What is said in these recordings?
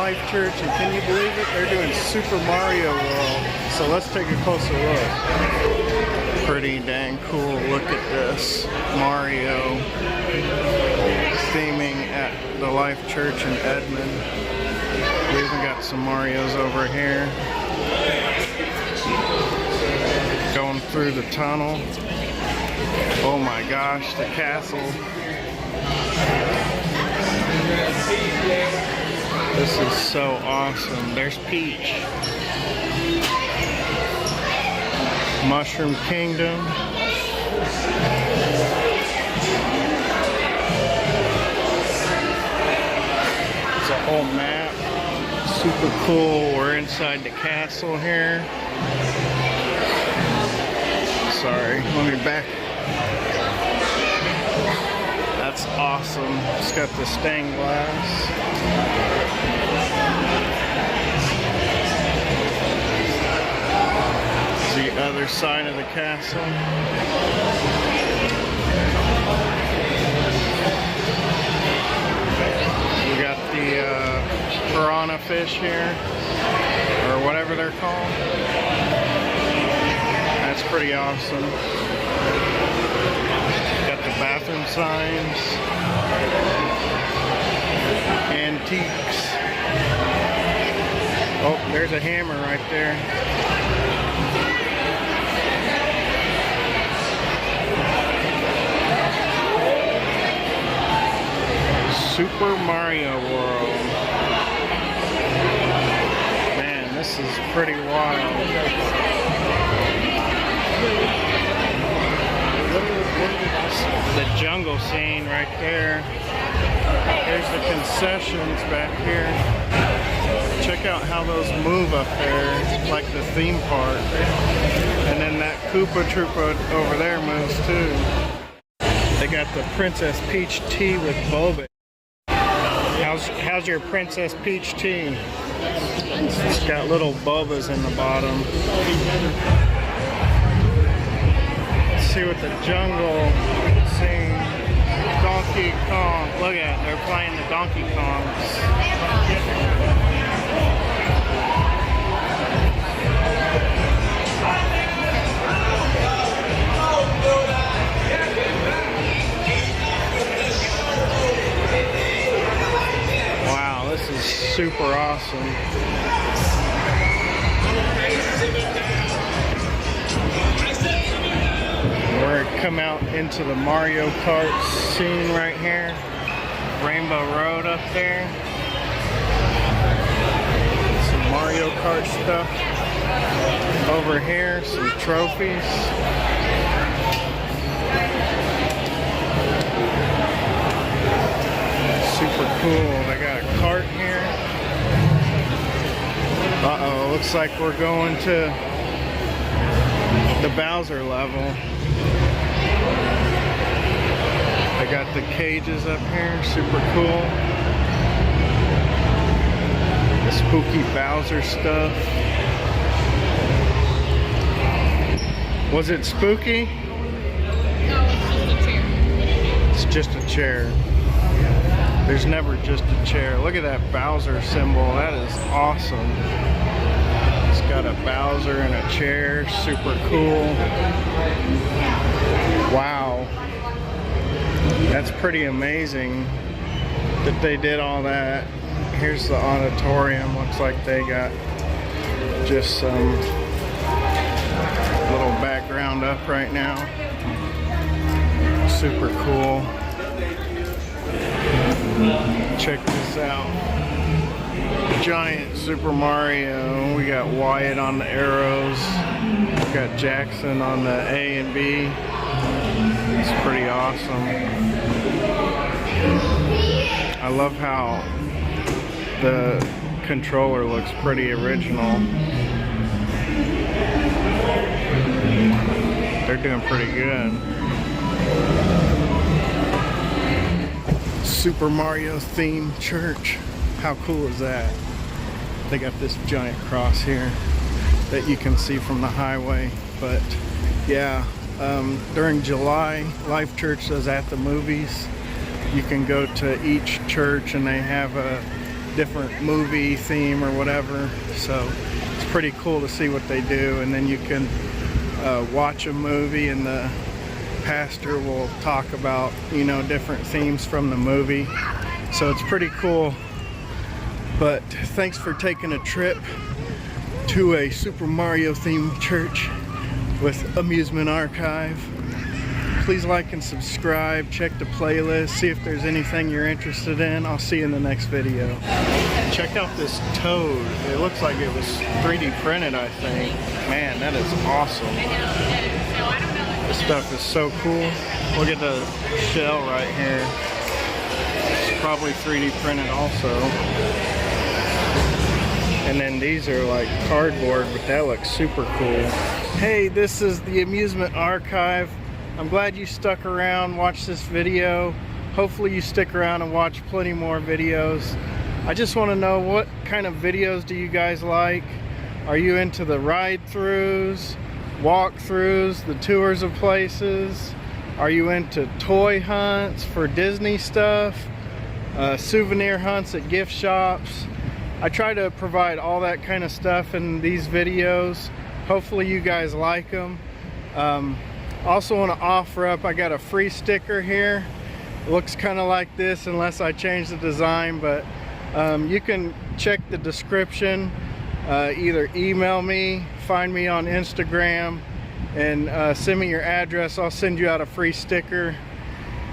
Life Church, and can you believe it? They're doing Super Mario World. So let's take a closer look. Pretty dang cool. Look at this. Mario theming at the Life Church in Edmond. We even got some Marios over here. Going through the tunnel. Oh my gosh, the castle. This is so awesome. There's Peach. Mushroom Kingdom. It's a whole map. Super cool. We're inside the castle here. Sorry, let me back. That's awesome. It's got the stained glass. The other side of the castle. We got the piranha fish here, or whatever they're called. That's pretty awesome. Got the bathroom signs. Antiques. Oh, there's a hammer right there. Super Mario World. Man, this is pretty wild. The jungle scene right there. There's the concessions back here. Check out how those move up there, like the theme park. And then that Koopa Troopa over there moves too. They got the Princess Peach tea with Boba. How's your Princess Peach tea? It's got little bobas in the bottom. Let's see what the jungle scene. Donkey Kong. Look at it, they're playing the Donkey Kongs. Super awesome. We're gonna come out into the Mario Kart scene right here. Rainbow Road up there. Some Mario Kart stuff. Over here, some trophies. Super cool. They got a cart here. Uh-oh, looks like we're going to the Bowser level. They got the cages up here, super cool. The spooky Bowser stuff. Was it spooky? No, it's just a chair. It's just a chair. There's never just a chair. Look at that Bowser symbol. That is awesome. It's got a Bowser and a chair. Super cool. Wow. That's pretty amazing that they did all that. Here's the auditorium. Looks like they got just some little background up right now. Super cool. Check this out. Giant Super Mario. We got Wyatt on the arrows. We got Jackson on the A and B. It's pretty awesome. I love how the controller looks pretty original. They're doing pretty good. Super Mario themed church. How cool is that? They got this giant cross here that you can see from the highway. But yeah, during July, Life Church is at the movies. You can go to each church and they have a different movie theme or whatever. So it's pretty cool to see what they do. And then you can watch a movie and the pastor will talk about, you know, different themes from the movie. So it's pretty cool. But thanks for taking a trip to a Super Mario themed church with Amusement Archive. Please like and subscribe, check the playlist, see if there's anything you're interested in. I'll see you in the next video. Check out this toad. It looks like it was 3D printed, I think. Man, that is awesome. This stuff is so cool. Look at the shell right here. It's probably 3D printed also. And then these are like cardboard, but that looks super cool. Hey, this is the Amusement Archive. I'm glad you stuck around, watched this video. Hopefully you stick around and watch plenty more videos. I just want to know, what kind of videos do you guys like? Are you into the ride-throughs, walkthroughs, the tours of places? Are you into toy hunts for Disney stuff? Souvenir hunts at gift shops? I try to provide all that kind of stuff in these videos. Hopefully you guys like them. Also want to offer up, I got a free sticker here. It looks kind of like this unless I change the design, but you can check the description. Either email me, find me on Instagram, and send me your address. I'll send you out a free sticker.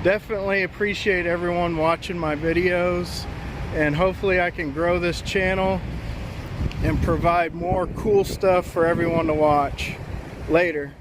Definitely appreciate everyone watching my videos, and hopefully I can grow this channel and provide more cool stuff for everyone to watch. Later.